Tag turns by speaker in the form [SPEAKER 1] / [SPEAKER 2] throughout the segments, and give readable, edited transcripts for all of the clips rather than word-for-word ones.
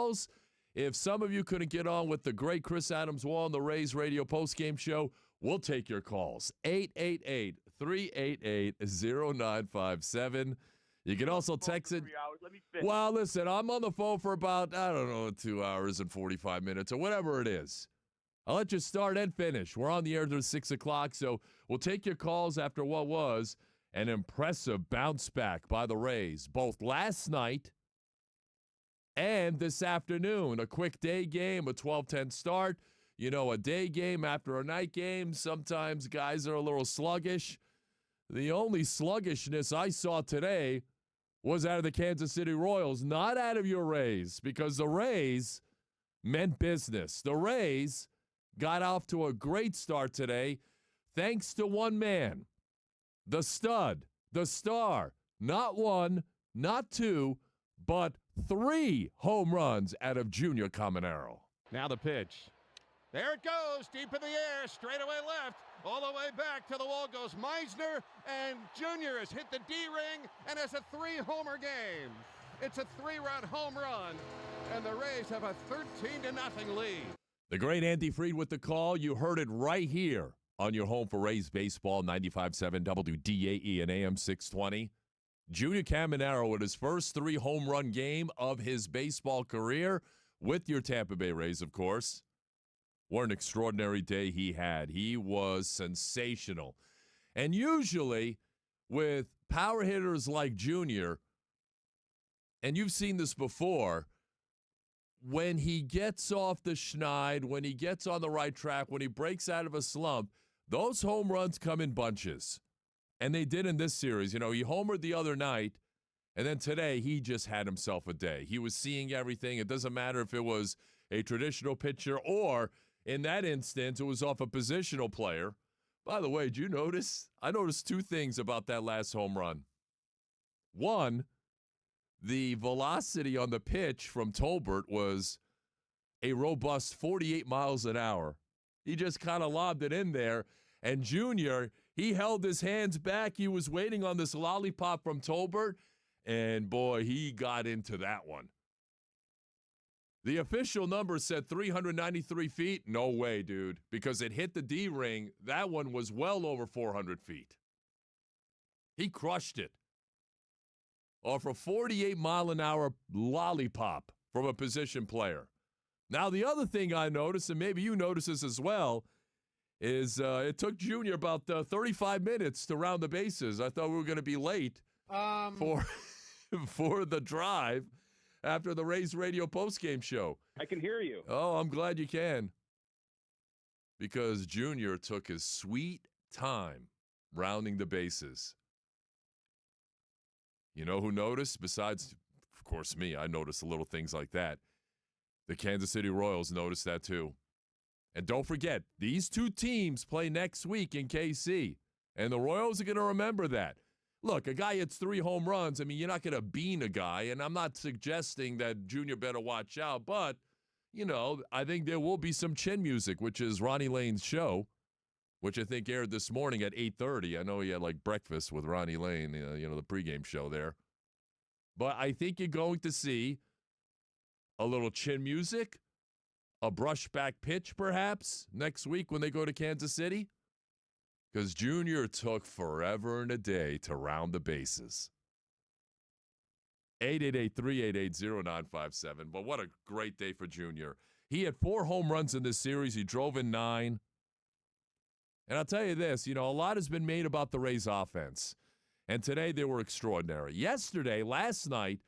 [SPEAKER 1] calls. If some of you couldn't get on with the great Chris Adams-Wall on the Rays radio postgame show, we'll take your calls. 888-388-0957. You can also text it.
[SPEAKER 2] 3 hours. Let me finish.
[SPEAKER 1] Well, listen, I'm on the phone for about, 2 hours and 45 minutes or whatever it is. I'll let you start and finish. We're on the air till 6 o'clock, so we'll take your calls after what was an impressive bounce back by the Rays, both last night and this afternoon. A quick day game, a 12-10 start. You know, a day game after a night game, sometimes guys are a little sluggish. The only sluggishness I saw today was out of the Kansas City Royals, not out of your Rays, because the Rays meant business. The Rays got off to a great start today thanks to one man, the stud, the star, not one, not two, but 3 home runs out of Junior Caminero.
[SPEAKER 3] Now the pitch. There it goes, deep in the air, straightaway left, all the way back to the wall goes Meisner, and Junior has hit the D-ring and has a 3-homer game. It's a 3-run home run, and the Rays have a 13-0 lead.
[SPEAKER 1] The great Andy Freed with the call. You heard it right here on your home for Rays baseball, 95.7 WDAE and AM 620. Junior Caminero with his first 3-home run game of his baseball career with your Tampa Bay Rays, of course. What an extraordinary day he had. He was sensational. And usually with power hitters like Junior, and you've seen this before, when he gets off the schneid, when he gets on the right track, when he breaks out of a slump, those home runs come in bunches. And they did in this series. You know, he homered the other night, and then today he just had himself a day. He was seeing everything. It doesn't matter if it was a traditional pitcher or, in that instance, it was off a positional player. By the way, did you notice? I noticed 2 things about that last home run. One, the velocity on the pitch from Tolbert was a robust 48 miles an hour. He just kind of lobbed it in there. And Junior, he held his hands back. He was waiting on this lollipop from Tolbert. And, boy, he got into that one. The official number said 393 feet. No way, dude, because it hit the D-ring. That one was well over 400 feet. He crushed it off a 48-mile-an-hour lollipop from a position player. Now, the other thing I noticed, and maybe you noticed this as well, is it took Junior about 35 minutes to round the bases. I thought we were going to be late for the drive after the Rays radio postgame show.
[SPEAKER 2] I can hear you.
[SPEAKER 1] Oh, I'm glad you can. Because Junior took his sweet time rounding the bases. You know who noticed? Besides, of course, me. I noticed the little things like that. The Kansas City Royals noticed that too. And don't forget, these 2 teams play next week in KC. And the Royals are going to remember that. Look, a guy hits 3 home runs. I mean, you're not going to bean a guy. And I'm not suggesting that Junior better watch out. But, you know, I think there will be some chin music, which is Ronnie Lane's show, which I think aired this morning at 8:30. I know he had, like, breakfast with Ronnie Lane, the pregame show there. But I think you're going to see a little chin music, a brushback pitch, perhaps, next week when they go to Kansas City. Because Junior took forever and a day to round the bases. 888-388-0957. But what a great day for Junior. He had 4 home runs in this series. He drove in 9. And I'll tell you this, a lot has been made about the Rays offense. And today they were extraordinary. Last night,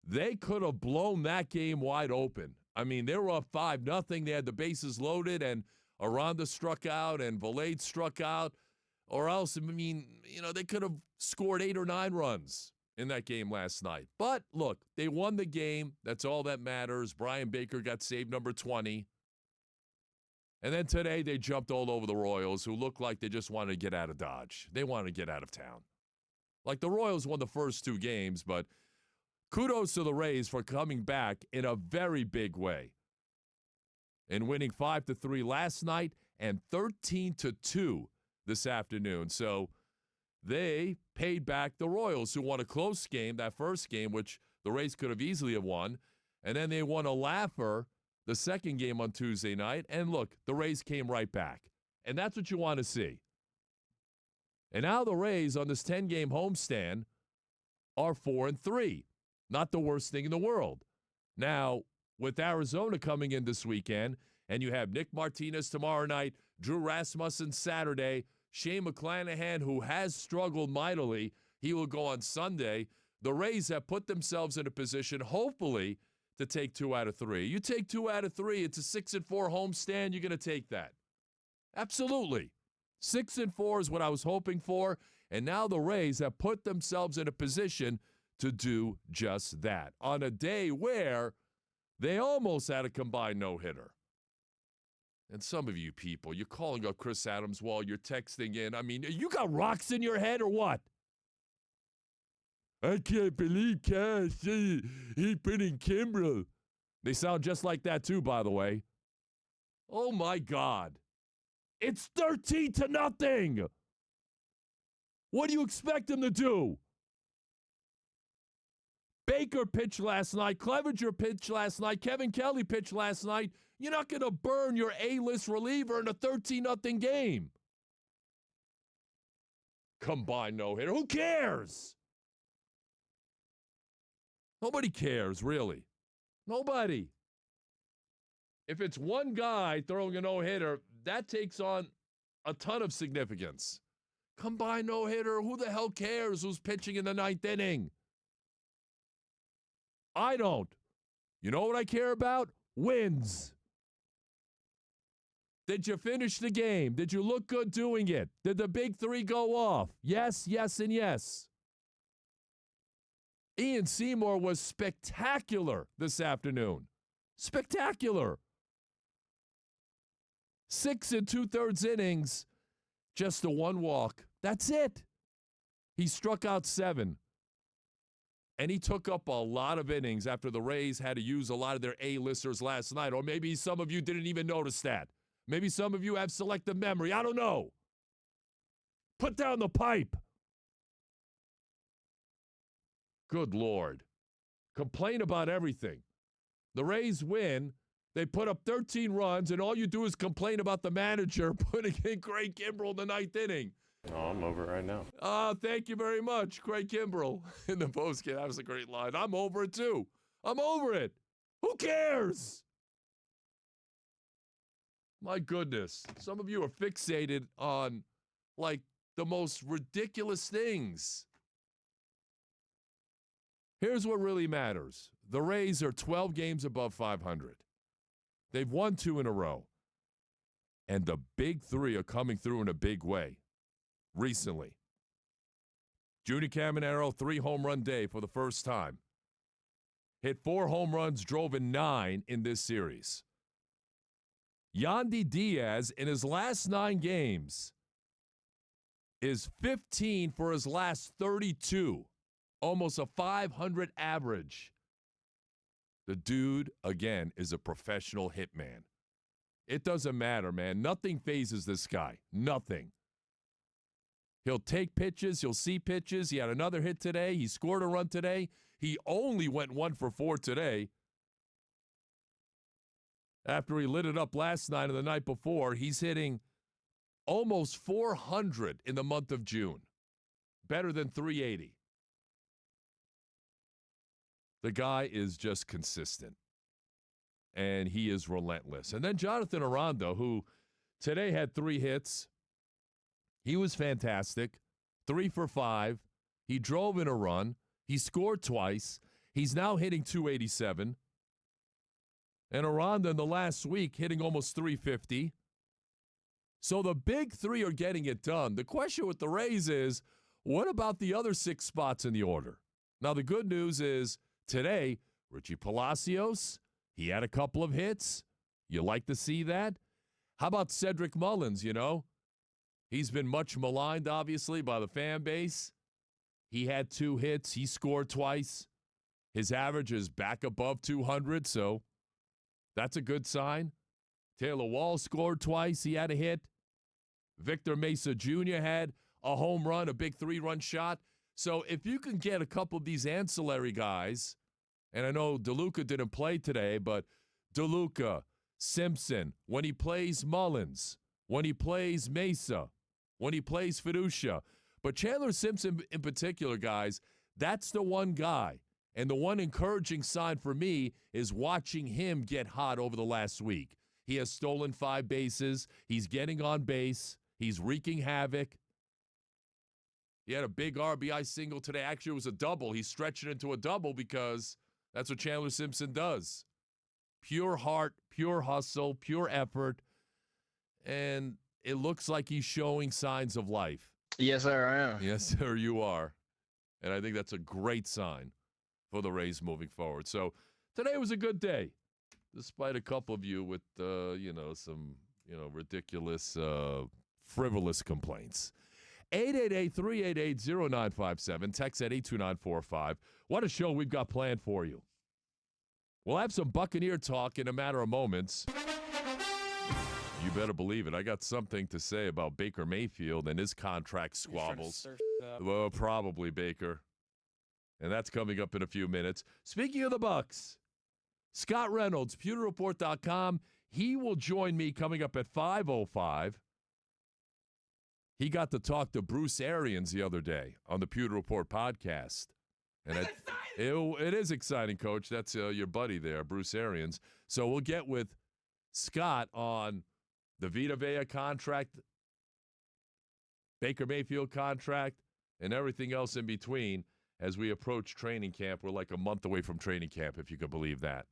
[SPEAKER 1] they could have blown that game wide open. I mean, they were up 5-0. They had the bases loaded, and Aranda struck out and Valade struck out, or else, they could have scored 8 or 9 runs in that game last night. But, look, they won the game. That's all that matters. Brian Baker got save number 20. And then today they jumped all over the Royals, who looked like they just wanted to get out of Dodge. They wanted to get out of town. Like, the Royals won the first 2 games, but kudos to the Rays for coming back in a very big way. And winning 5-3 last night and 13-2 this afternoon. So they paid back the Royals, who won a close game, that first game, which the Rays could have easily have won. And then they won a laugher the second game on Tuesday night. And look, the Rays came right back. And that's what you want to see. And now the Rays on this 10-game homestand are 4-3. Not the worst thing in the world. Now, with Arizona coming in this weekend, and you have Nick Martinez tomorrow night, Drew Rasmussen Saturday, Shane McClanahan, who has struggled mightily, he will go on Sunday. The Rays have put themselves in a position, hopefully, to take 2 out of 3. You take 2 out of 3, it's a 6-4 homestand, you're going to take that. Absolutely. 6-4 is what I was hoping for, and now the Rays have put themselves in a position to do just that on a day where they almost had a combined no-hitter. And some of you people, you're calling up Chris Adams while you're texting in. I mean, you got rocks in your head or what? I can't believe Cash. He put in Kimbrel. They sound just like that too, by the way. Oh, my God. It's 13-0. What do you expect him to do? Baker pitched last night. Clevenger pitched last night. Kevin Kelly pitched last night. You're not going to burn your A-list reliever in a 13-0 game. Combined no-hitter. Who cares? Nobody cares, really. Nobody. If it's one guy throwing a no-hitter, that takes on a ton of significance. Combined no-hitter, who the hell cares who's pitching in the 9th inning? I don't. You know what I care about? Wins. Did you finish the game? Did you look good doing it? Did the big three go off? Yes, yes, and yes. Ian Seymour was spectacular this afternoon. Spectacular. 6 2/3 innings, just a 1 walk. That's it. He struck out 7. And he took up a lot of innings after the Rays had to use a lot of their A-listers last night. Or maybe some of you didn't even notice that. Maybe some of you have selective memory. I don't know. Put down the pipe. Good Lord. Complain about everything. The Rays win. They put up 13 runs, and all you do is complain about the manager putting in Craig Kimbrel in the 9th inning.
[SPEAKER 2] Oh, I'm over it right now.
[SPEAKER 1] Thank you very much, Craig Kimbrel in the postgame. That was a great line. I'm over it, too. I'm over it. Who cares? My goodness. Some of you are fixated on, like, the most ridiculous things. Here's what really matters. The Rays are 12 games above 500. They've won 2 in a row. And the big three are coming through in a big way. Recently. Junior Caminero, 3-home run day for the first time. Hit 4 home runs, drove in 9 in this series. Yandy Diaz, in his last 9 games, is 15 for his last 32. Almost a 500 average. The dude, again, is a professional hitman. It doesn't matter, man. Nothing phases this guy. Nothing. He'll take pitches. He'll see pitches. He had another hit today. He scored a run today. He only went 1 for 4 today. After he lit it up last night and the night before, he's hitting almost 400 in the month of June. Better than 380. The guy is just consistent. And he is relentless. And then Jonathan Aranda, who today had 3 hits. He was fantastic. 3 for 5. He drove in a run. He scored twice. He's now hitting 287. And Aranda in the last week hitting almost 350. So the big three are getting it done. The question with the Rays is, what about the other 6 spots in the order? Now, the good news is today, Richie Palacios, he had a couple of hits. You like to see that? How about Cedric Mullins, you know? He's been much maligned, obviously, by the fan base. He had 2 hits. He scored twice. His average is back above 200, so that's a good sign. Taylor Wall scored twice. He had a hit. Victor Mesa Jr. had a home run, a big 3-run shot. So if you can get a couple of these ancillary guys And I know DeLuca didn't play today, but DeLuca, Simpson, when he plays Mullins, when he plays Mesa, when he plays Fiducia. But Chandler Simpson in particular, guys, that's the one guy. And the one encouraging sign for me is watching him get hot over the last week. He has stolen 5 bases. He's getting on base. He's wreaking havoc. He had a big RBI single today. Actually, it was a double. He stretched it into a double because that's what Chandler Simpson does. Pure heart, pure hustle, pure effort. And it looks like he's showing signs of life.
[SPEAKER 2] Yes, sir, I am.
[SPEAKER 1] Yes, sir, you are. And I think that's a great sign for the Rays moving forward. So today was a good day, despite a couple of you with, some, ridiculous, frivolous complaints. 888-388-0957. Text at 82945. What a show we've got planned for you. We'll have some Buccaneer talk in a matter of moments. You better believe it. I got something to say about Baker Mayfield and his contract squabbles. Well, probably Baker. And that's coming up in a few minutes. Speaking of the Bucs, Scott Reynolds, PewterReport.com. He will join me coming up at 5:05. He got to talk to Bruce Arians the other day on the Pewter Report podcast. And it is exciting, Coach. That's your buddy there, Bruce Arians. So we'll get with Scott on the Vita Vea contract, Baker Mayfield contract, and everything else in between as we approach training camp. We're like a month away from training camp, if you could believe that.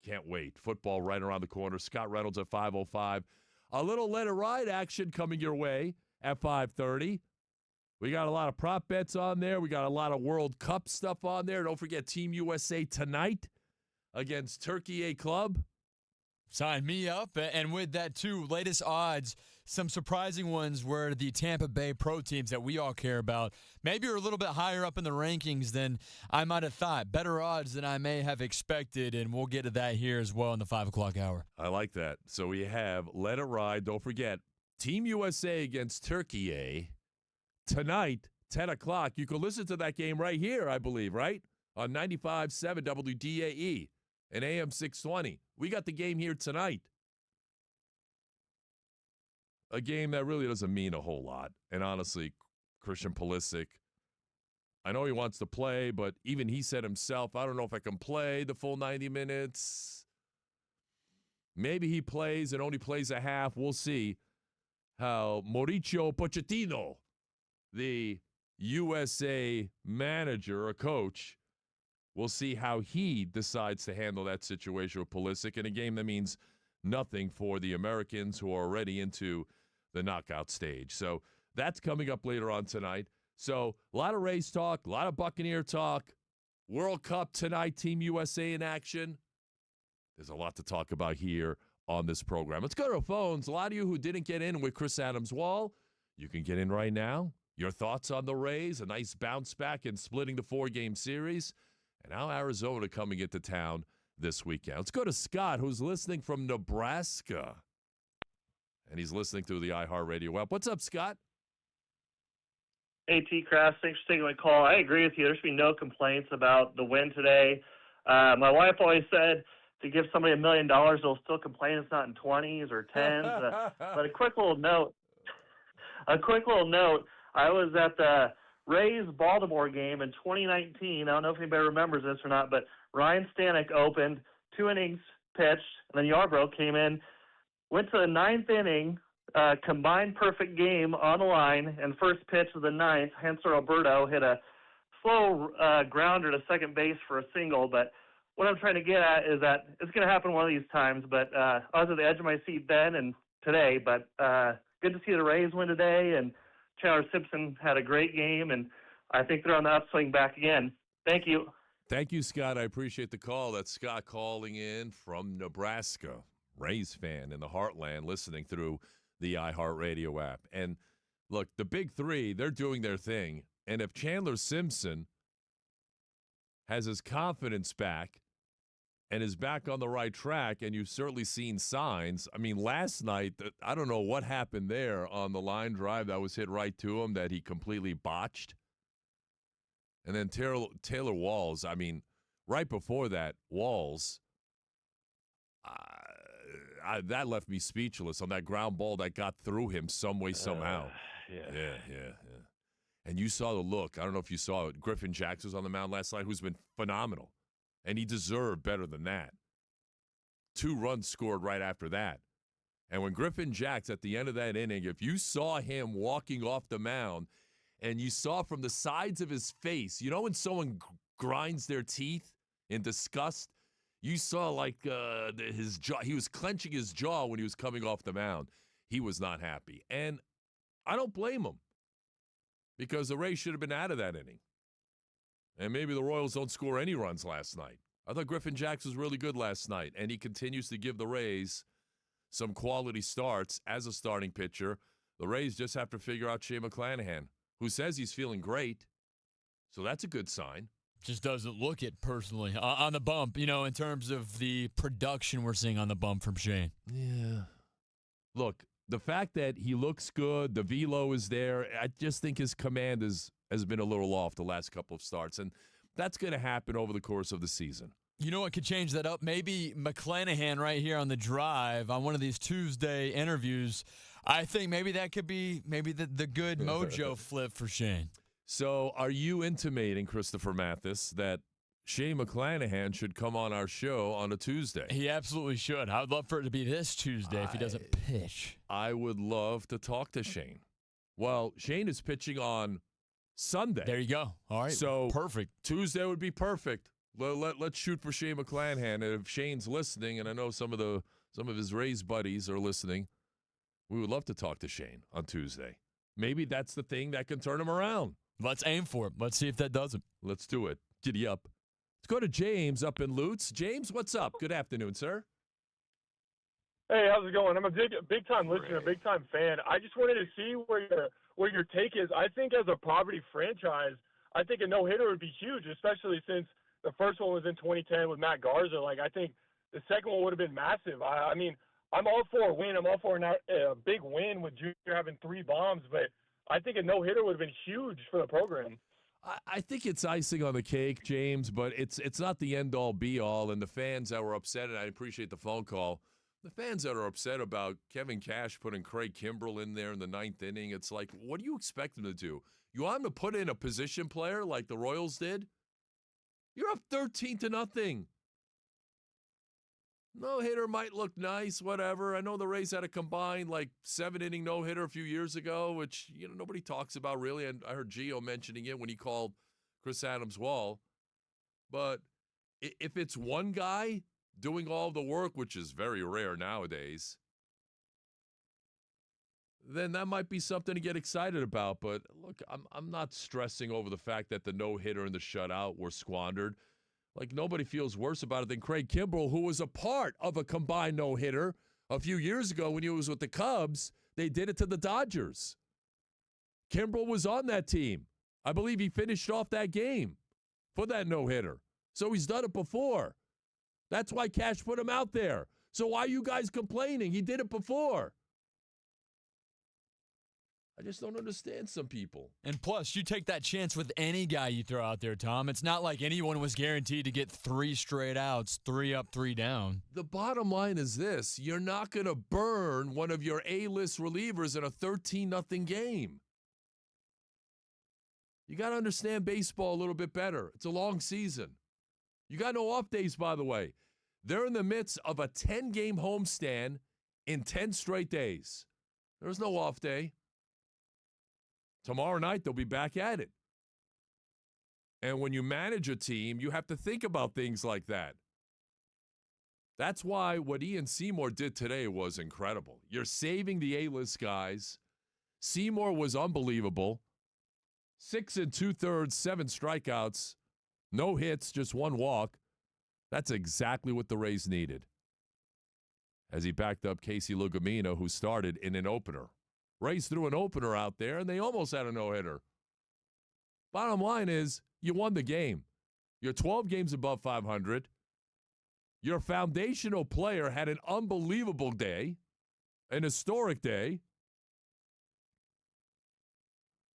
[SPEAKER 1] Can't wait. Football right around the corner. Scott Reynolds at 5:05. A little Let It Ride action coming your way at 5:30. We got a lot of prop bets on there. We got a lot of World Cup stuff on there. Don't forget Team USA tonight against Turkey A Club.
[SPEAKER 4] Sign me up. And with that, too, latest odds, some surprising ones where the Tampa Bay pro teams that we all care about maybe are a little bit higher up in the rankings than I might have thought. Better odds than I may have expected, and we'll get to that here as well in the 5 o'clock hour.
[SPEAKER 1] I like that. So we have Let It Ride. Don't forget, Team USA against Turkey A. Tonight, 10 o'clock. You can listen to that game right here, I believe, right? On 95.7 WDAE and AM 620. We got the game here tonight. A game that really doesn't mean a whole lot. And honestly, Christian Pulisic, I know he wants to play, but even he said himself, I don't know if I can play the full 90 minutes. Maybe he plays and only plays a half. We'll see how Mauricio Pochettino, the USA manager or coach, we'll see how he decides to handle that situation with Pulisic in a game that means nothing for the Americans who are already into the knockout stage. So that's coming up later on tonight. So a lot of Rays talk, a lot of Buccaneer talk, World Cup tonight, Team USA in action. There's a lot to talk about here on this program. Let's go to the phones. A lot of you who didn't get in with Chris Adams-Wall, you can get in right now. Your thoughts on the Rays, a nice bounce back in splitting the 4-game series, and now Arizona coming into town this weekend. Let's go to Scott, who's listening from Nebraska, and he's listening through the iHeartRadio app. What's up, Scott?
[SPEAKER 5] Hey, TKras, thanks for taking my call. I agree with you. There should be no complaints about the win today. My wife always said to give somebody $1 million, they'll still complain it's not in 20s or 10s. But a quick little note. I was at the Rays-Baltimore game in 2019. I don't know if anybody remembers this or not, but Ryan Stanek opened, 2 innings pitched, and then Yarbrough came in, went to the 9th inning, combined perfect game on the line, and first pitch of the 9th, Hanser Alberto hit a slow grounder to second base for a single. But what I'm trying to get at is that it's going to happen one of these times. But I was at the edge of my seat then and today. But good to see the Rays win today, and Chandler Simpson had a great game, and I think they're on the upswing back again. Thank you.
[SPEAKER 1] Thank you, Scott. I appreciate the call. That's Scott calling in from Nebraska. Rays fan in the heartland listening through the iHeartRadio app. And look, the big three, they're doing their thing. And if Chandler Simpson has his confidence back and is back on the right track, and you've certainly seen signs. I mean, last night, I don't know what happened there on the line drive that was hit right to him that he completely botched. And then Taylor Walls, I mean, right before that, Walls, that left me speechless on that ground ball that got through him some way, somehow. Yeah. And you saw the look. I don't know if you saw it. Griffin Jax was on the mound last night, who's been phenomenal. And he deserved better than that. 2 runs scored right after that. And when Griffin Jax, at the end of that inning, if you saw him walking off the mound and you saw from the sides of his face, you know when someone grinds their teeth in disgust? You saw like his jaw. He was clenching his jaw when he was coming off the mound. He was not happy. And I don't blame him because the Rays should have been out of that inning. And maybe the Royals don't score any runs last night. I thought Griffin Jax was really good last night, and he continues to give the Rays some quality starts as a starting pitcher. The Rays just have to figure out Shane McClanahan, who says he's feeling great. So that's a good sign.
[SPEAKER 4] Just doesn't look it personally on the bump, in terms of the production we're seeing on the bump from Shane.
[SPEAKER 1] Yeah. Look, the fact that he looks good, the velo is there, I just think his command has been a little off the last couple of starts, and that's going to happen over the course of the season.
[SPEAKER 4] You know what could change that up? Maybe McClanahan right here on the drive on one of these Tuesday interviews. I think maybe that could be the good mojo flip for Shane.
[SPEAKER 1] So are you intimating, Christopher Mathis, that Shane McClanahan should come on our show on a Tuesday?
[SPEAKER 4] He absolutely should. I would love for it to be this Tuesday if he doesn't pitch.
[SPEAKER 1] I would love to talk to Shane. Well, Shane is pitching on Sunday.
[SPEAKER 4] There you go. All right.
[SPEAKER 1] So
[SPEAKER 4] perfect.
[SPEAKER 1] Tuesday would be perfect. Let's shoot for Shane McClanahan. And if Shane's listening, and I know some of his Rays buddies are listening, we would love to talk to Shane on Tuesday. Maybe that's the thing that can turn him around.
[SPEAKER 4] Let's aim for it. Let's see if that doesn't.
[SPEAKER 1] Let's do it. Giddy up. Let's go to James up in Lutz. James, what's up? Good afternoon, sir.
[SPEAKER 2] Hey, how's it going? I'm a big time listener, big time fan. I just wanted to see where your take is. I think as a property franchise, I think a no-hitter would be huge, especially since the first one was in 2010 with Matt Garza. I think the second one would have been massive. I mean, I'm all for a win. I'm all for a big win with Junior having 3 bombs, but I think a no-hitter would have been huge for the program.
[SPEAKER 1] I think it's icing on the cake, James, but it's not the end-all, be-all. And the fans that were upset, and I appreciate the phone call, the fans that are upset about Kevin Cash putting Craig Kimbrell in there in the 9th inning, it's like, what do you expect him to do? You want him to put in a position player like the Royals did? You're up 13-0. No-hitter might look nice, whatever. I know the Rays had a combined, 7-inning no-hitter a few years ago, which, nobody talks about really. And I heard Gio mentioning it when he called Chris Adams' wall. But if it's one guy doing all the work, which is very rare nowadays, then that might be something to get excited about. But, look, I'm not stressing over the fact that the no-hitter and the shutout were squandered. Nobody feels worse about it than Craig Kimbrell, who was a part of a combined no-hitter a few years ago when he was with the Cubs. They did it to the Dodgers. Kimbrell was on that team. I believe he finished off that game for that no-hitter. So he's done it before. That's why Cash put him out there. So why are you guys complaining? He did it before. I just don't understand some people.
[SPEAKER 4] And plus, you take that chance with any guy you throw out there, Tom. It's not like anyone was guaranteed to get 3 straight outs, 3 up, 3 down.
[SPEAKER 1] The bottom line is this. You're not going to burn one of your A-list relievers in a 13-0 game. You got to understand baseball a little bit better. It's a long season. You got no off days, by the way. They're in the midst of a 10-game homestand in 10 straight days. There's no off day. Tomorrow night, they'll be back at it. And when you manage a team, you have to think about things like that. That's why what Ian Seymour did today was incredible. You're saving the A-list guys. Seymour was unbelievable. 6 2/3, 7 strikeouts, no hits, just 1 walk. That's exactly what the Rays needed. As he backed up Casey Lugumino, who started in an opener. Rays threw an opener out there, and they almost had a no-hitter. Bottom line is, you won the game. You're 12 games above 500. Your foundational player had an unbelievable day, an historic day.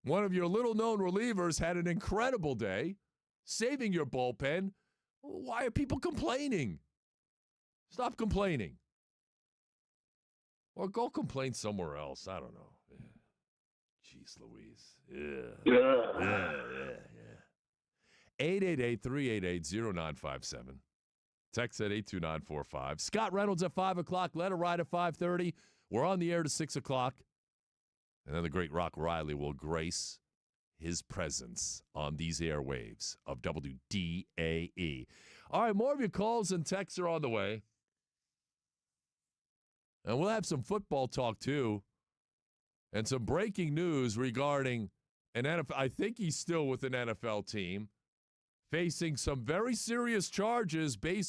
[SPEAKER 1] One of your little-known relievers had an incredible day, saving your bullpen. Why are people complaining? Stop complaining. Or go complain somewhere else. I don't know. Yeah. Jeez Louise. Yeah. 888-388-0957. Text at 82945. Scott Reynolds at 5 o'clock. Let it ride at 5:30. We're on the air to 6 o'clock. And then the great Rock Riley will grace his presence on these airwaves of WDAE. All right, more of your calls and texts are on the way. And we'll have some football talk, too. And some breaking news regarding an NFL. I think he's still with an NFL team, facing some very serious charges based